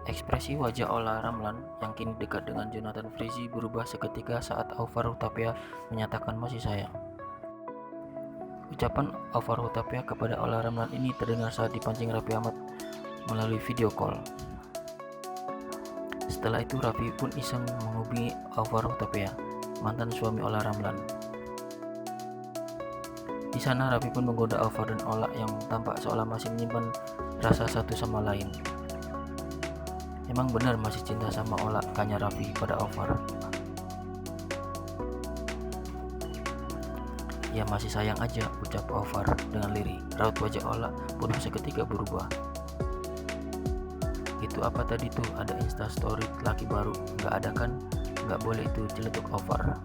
Ekspresi wajah Ola Ramlan yang kini dekat dengan Jonathan Frizzy berubah seketika saat Alvaro Tapia menyatakan masih sayang. Ucapan Alvaro Tapia kepada Ola Ramlan ini terdengar saat dipancing Raffi Ahmad melalui video call. Setelah itu Raffi pun iseng menghubungi Alvaro Tapia, mantan suami Ola Ramlan. Di sana Raffi pun menggoda Alvaro dan Ola yang tampak seolah masih menyimpan rasa satu sama lain. Emang benar masih cinta sama Ola, tanya Raffi pada Alvaro. Ya masih sayang aja, ucap Alvaro dengan lirih. Raut wajah Ola pun seketika berubah. Itu apa tadi tuh, ada instastory laki baru? Nggak ada kan? Nggak boleh itu, celetuk Alvaro.